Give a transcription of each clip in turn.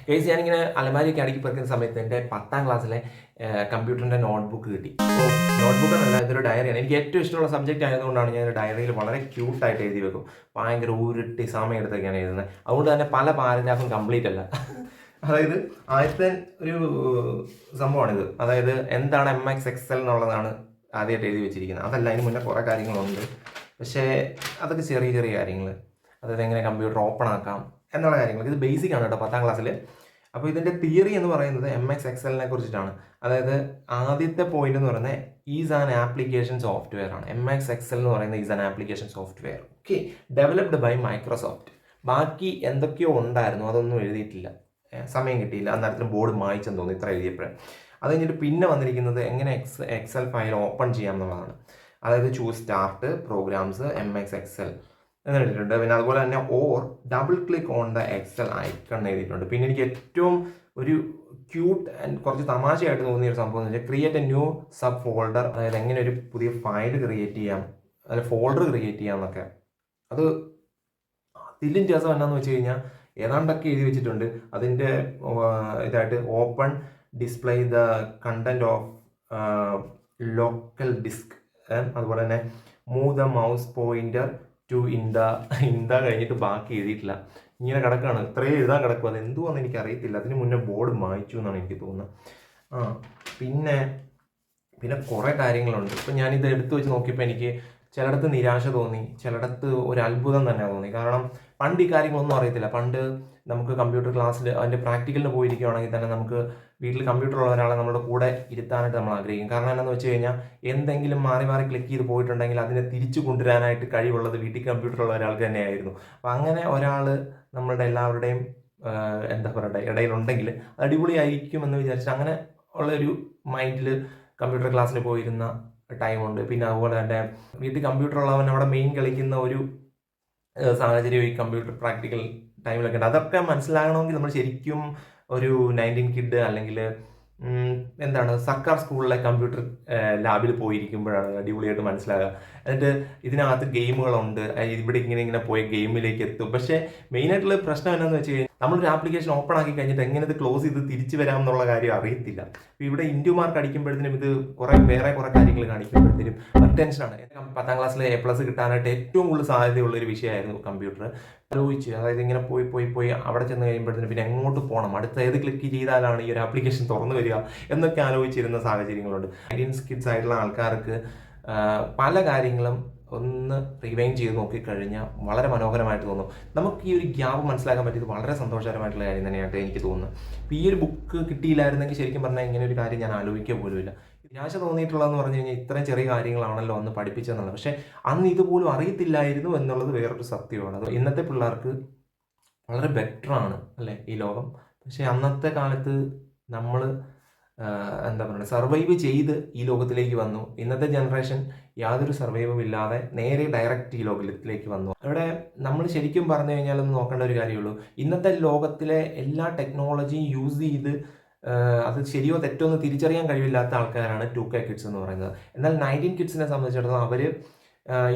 Case ഞാനിങ്ങനെ അലമാരിയൊക്കെ അടുക്കി പെറുക്കുന്ന സമയത്ത് എൻ്റെ 10ാം ക്ലാസ്സിലെ കമ്പ്യൂട്ടറിൻ്റെ നോട്ട്ബുക്ക് കിട്ടി. അപ്പോൾ നോട്ട്ബുക്ക് എന്നല്ല, ഇതൊരു ഡയറിയാണ്. എനിക്ക് ഏറ്റവും ഇഷ്ടമുള്ള സബ്ജക്റ്റ് ആയതുകൊണ്ടാണ് ഞാൻ ഡയറിയിൽ വളരെ ക്യൂട്ടായിട്ട് എഴുതി വെക്കും. ഭയങ്കര ഉരുട്ടി സമയം എടുത്തൊക്കെയാണ് എഴുതുന്നത്. അതുകൊണ്ട് തന്നെ പല പാരഗ്രാഫും കംപ്ലീറ്റ് അല്ല. അതായത് ആദ്യത്തെ ഒരു സംഭവമാണിത്. അതായത് എന്താണ് MS Excel എന്നുള്ളതാണ് ആദ്യമായിട്ട് എഴുതി വെച്ചിരിക്കുന്നത്. അതല്ല, അതിന് മുന്നേ കുറേ കാര്യങ്ങളുണ്ട്. പക്ഷേ അതൊക്കെ ചെറിയ ചെറിയ കാര്യങ്ങൾ. അതായത് എങ്ങനെ കമ്പ്യൂട്ടർ ഓപ്പൺ ആക്കാം എന്നുള്ള കാര്യങ്ങൾ. ഇത് ബേസിക് ആണ് കേട്ടോ 10ാം ക്ലാസ്സിൽ. അപ്പോൾ ഇതിൻ്റെ തിയറി എന്ന് പറയുന്നത് MS Excelനെ കുറിച്ചിട്ടാണ്. അതായത് ആദ്യത്തെ പോയിന്റ് എന്ന് പറയുന്നത് ഈസ് ആൻ ആപ്ലിക്കേഷൻ സോഫ്റ്റ്വെയർ ആണ്. MS Excel എന്ന് പറയുന്നത് is an application software, okay, developed by Microsoft. ബാക്കി എന്തൊക്കെയോ ഉണ്ടായിരുന്നു, അതൊന്നും എഴുതിയിട്ടില്ല, സമയം കിട്ടിയില്ല. അന്നേരത്തിന് ബോർഡ് മായ്ച്ചെന്ന് തോന്നുന്നു ഇത്ര എഴുതിയപ്പോഴേ. അത് കഴിഞ്ഞിട്ട് പിന്നെ വന്നിരിക്കുന്നത് എങ്ങനെ എക്സൽ ഫയൽ ഓപ്പൺ ചെയ്യാം എന്നുള്ളതാണ്. അതായത് choose start programs MS Excel എന്ന് എഴുതിയിട്ടുണ്ട്. പിന്നെ അതുപോലെ തന്നെ or double click on the Excel icon എന്ന് എഴുതിയിട്ടുണ്ട്. പിന്നെ എനിക്ക് ഏറ്റവും ഒരു ക്യൂട്ട് ആൻഡ് കുറച്ച് തമാശയായിട്ട് തോന്നിയ ഒരു സംഭവം എന്ന് വെച്ചാൽ create A new sub folder. അതായത് എങ്ങനെ ഒരു പുതിയ ഫയൽ ക്രിയേറ്റ് ചെയ്യാം, അല്ല ഫോൾഡർ ക്രിയേറ്റ് ചെയ്യാം എന്നൊക്കെ. അത് അതിലും രസം എന്നാന്ന് വെച്ച് കഴിഞ്ഞാൽ ഏതാണ്ടൊക്കെ എഴുതി വെച്ചിട്ടുണ്ട്. അതിൻ്റെ ഇതായിട്ട് open display the content of local disk, അതുപോലെ തന്നെ move the mouse pointer to ഇൻഡ കഴിഞ്ഞിട്ട് ബാക്കി എഴുതിയിട്ടില്ല. ഇങ്ങനെ കിടക്കുകയാണ്, ഇത്രയും എഴുതാൻ കിടക്കും. അത് എന്തുവാന്ന് എനിക്ക് അറിയത്തില്ല. അതിന് മുന്നേ ബോർഡ് മായ്ച്ചു എന്നാണ് എനിക്ക് തോന്നുന്നത്. പിന്നെ കുറേ കാര്യങ്ങളുണ്ട്. ഇപ്പം ഞാനിത് എടുത്തു വെച്ച് നോക്കിയപ്പോൾ എനിക്ക് ചിലയിടത്ത് നിരാശ തോന്നി, ചിലയിടത്ത് ഒരു അത്ഭുതം തന്നെ തോന്നി. കാരണം പണ്ട് ഈ കാര്യങ്ങളൊന്നും അറിയത്തില്ല. പണ്ട് നമുക്ക് കമ്പ്യൂട്ടർ ക്ലാസ്സിൽ അതിൻ്റെ പ്രാക്ടിക്കലിന് പോയിരിക്കുകയാണെങ്കിൽ തന്നെ നമുക്ക് വീട്ടിൽ കമ്പ്യൂട്ടറുള്ള ഒരാളെ നമ്മുടെ കൂടെ ഇരുത്താനായിട്ട് നമ്മൾ ആഗ്രഹിക്കും. കാരണം എന്താണെന്ന് വെച്ച് കഴിഞ്ഞാൽ എന്തെങ്കിലും മാറി മാറി ക്ലിക്ക് ചെയ്ത് പോയിട്ടുണ്ടെങ്കിൽ അതിനെ തിരിച്ചു കൊണ്ടുവരാനായിട്ട് കഴിവുള്ളത് വീട്ടിൽ കമ്പ്യൂട്ടറുള്ള ഒരാൾക്ക് തന്നെയായിരുന്നു. അപ്പം അങ്ങനെ ഒരാൾ നമ്മളുടെ എല്ലാവരുടെയും എന്താ പറയട്ടെ ഇടയിലുണ്ടെങ്കിൽ അടിപൊളിയായിരിക്കും എന്ന് വിചാരിച്ചിട്ട് അങ്ങനെ ഉള്ളൊരു മൈൻഡിൽ കമ്പ്യൂട്ടർ ക്ലാസ്സിൽ പോയിരുന്ന ടൈമുണ്ട്. പിന്നെ അതുപോലെ തന്നെ വീട്ടിൽ കമ്പ്യൂട്ടർ ഉള്ളവൻ അവിടെ മെയിൻ കളിക്കുന്ന ഒരു സാഹചര്യം ഈ കമ്പ്യൂട്ടർ പ്രാക്ടിക്കൽ ടൈമിലൊക്കെ ഉണ്ട്. അതൊക്കെ മനസ്സിലാകണമെങ്കിൽ നമ്മൾ ശരിക്കും ഒരു 19 കിഡ് അല്ലെങ്കിൽ എന്താണ് സർക്കാർ സ്കൂളിലെ കമ്പ്യൂട്ടർ ലാബിൽ പോയിരിക്കുമ്പോഴാണ് അടിപൊളിയായിട്ട് മനസ്സിലാകുക. എന്നിട്ട് ഇതിനകത്ത് ഗെയിമുകളുണ്ട്, ഇവിടെ ഇങ്ങനെ പോയ ഗെയിമിലേക്ക് എത്തും. പക്ഷേ മെയിനായിട്ടുള്ള പ്രശ്നം എന്താണെന്ന് വെച്ച് കഴിഞ്ഞാൽ നമ്മളൊരു ആപ്ലിക്കേഷൻ ഓപ്പൺ ആക്കി കഴിഞ്ഞിട്ട് എങ്ങനെ ഇത് ക്ലോസ് ചെയ്ത് തിരിച്ചു വരാം എന്നുള്ള കാര്യം അറിയത്തില്ല. ഇവിടെ ഇൻഡ്യൂ മാർക്ക് അടിക്കുമ്പോഴത്തേനും ഇത് വേറെ കുറേ കാര്യങ്ങൾ കാണിക്കുമ്പോഴത്തേനും ടെൻഷനാണ്. 10ാം ക്ലാസ്സിൽ A+ കിട്ടാനായിട്ട് ഏറ്റവും കൂടുതൽ സാധ്യതയുള്ള ഒരു വിഷയമായിരുന്നു കമ്പ്യൂട്ടർ. ആലോചിച്ച്, അതായത് ഇങ്ങനെ പോയി അവിടെ ചെന്ന് കഴിയുമ്പോഴത്തേനും പിന്നെ എങ്ങോട്ട് പോകണം, അടുത്ത ഏത് ക്ലിക്ക് ചെയ്താലാണ് ഈ ഒരു ആപ്ലിക്കേഷൻ തുറന്നു വരിക എന്നൊക്കെ ആലോചിച്ചിരുന്ന സാഹചര്യങ്ങളുണ്ട്. 19 കിഡ്സ് ആയിട്ടുള്ള ആൾക്കാർക്ക് പല കാര്യങ്ങളും ഒന്ന് റിവൈൻഡ് ചെയ്ത് നോക്കിക്കഴിഞ്ഞാൽ വളരെ മനോഹരമായിട്ട് തോന്നും. നമുക്ക് ഈ ഒരു ഗ്യാപ്പ് മനസ്സിലാക്കാൻ പറ്റിയത് വളരെ സന്തോഷകരമായിട്ടുള്ള കാര്യം തന്നെയായിട്ട് എനിക്ക് തോന്നുന്നത്. ഇപ്പോൾ ഈ ഒരു ബുക്ക് കിട്ടിയില്ലായിരുന്നെങ്കിൽ ശരിക്കും പറഞ്ഞാൽ ഇങ്ങനെ ഒരു കാര്യം ഞാൻ ആലോചിക്കുക പോലുമില്ല. നിരാശ തോന്നിയിട്ടുള്ളതെന്ന് പറഞ്ഞു കഴിഞ്ഞാൽ ഇത്രയും ചെറിയ കാര്യങ്ങളാണല്ലോ അന്ന് പഠിപ്പിച്ചതെന്നുള്ളത്. പക്ഷേ അന്ന് ഇതുപോലും അറിയത്തില്ലായിരുന്നു എന്നുള്ളത് വേറൊരു സത്യമാണ്. അത് ഇന്നത്തെ പിള്ളേർക്ക് വളരെ ബെറ്ററാണ് അല്ലേ ഈ ലോകം. പക്ഷേ അന്നത്തെ കാലത്ത് നമ്മൾ എന്താ പറയുക സർവൈവ് ചെയ്ത് ഈ ലോകത്തിലേക്ക് വന്നു. ഇന്നത്തെ ജനറേഷൻ യാതൊരു സർവൈവും ഇല്ലാതെ നേരെ ഡയറക്റ്റ് ഈ ലോകത്തിലേക്ക് വന്നു. അവിടെ നമ്മൾ ശരിക്കും പറഞ്ഞു കഴിഞ്ഞാൽ ഒന്ന് നോക്കേണ്ട ഒരു കാര്യമുള്ളൂ. ഇന്നത്തെ ലോകത്തിലെ എല്ലാ ടെക്നോളജിയും യൂസ് ചെയ്ത് അത് ശരിയോ തെറ്റോ എന്ന് തിരിച്ചറിയാൻ കഴിവില്ലാത്ത ആൾക്കാരാണ് 2K കിഡ്സ് എന്ന് പറയുന്നത്. എന്നാൽ 19 കിഡ്സിനെ സംബന്ധിച്ചിടത്തോളം അവർ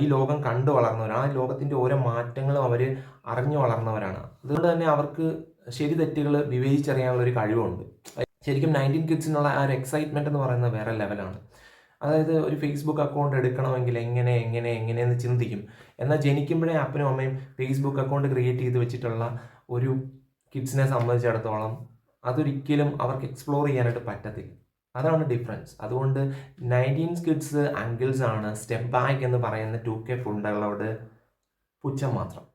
ഈ ലോകം കണ്ടു വളർന്നവരാണ്. ആ ലോകത്തിൻ്റെ ഓരോ മാറ്റങ്ങളും അവർ അറിഞ്ഞു വളർന്നവരാണ്. അതുകൊണ്ട് തന്നെ അവർക്ക് ശരി തെറ്റുകൾ വിവേചിച്ചറിയാനുള്ള ഒരു കഴിവുണ്ട്. ശരിക്കും 19 കിഡ്സിനുള്ള ആ ഒരു എക്സൈറ്റ്മെൻറ്റ് എന്ന് പറയുന്നത് വേറെ ലെവലാണ്. അതായത് ഒരു ഫേസ്ബുക്ക് അക്കൗണ്ട് എടുക്കണമെങ്കിൽ എങ്ങനെയെന്ന് ചിന്തിക്കും. എന്നാൽ ജനിക്കുമ്പോഴേ അപ്പനും അമ്മയും ഫേസ്ബുക്ക് അക്കൗണ്ട് ക്രിയേറ്റ് ചെയ്ത് വെച്ചിട്ടുള്ള ഒരു കിഡ്സിനെ സംബന്ധിച്ചിടത്തോളം അതൊരിക്കലും അവർക്ക് എക്സ്പ്ലോർ ചെയ്യാനായിട്ട് പറ്റത്തില്ല. അതാണ് ഡിഫറൻസ്. അതുകൊണ്ട് 19 കിഡ്സ് അങ്കിൾസ് ആണ് സ്റ്റെപ്പ് ബാക്ക് എന്ന് പറയുന്ന 2K ഫുഡുകളോട് പുച്ഛം മാത്രം.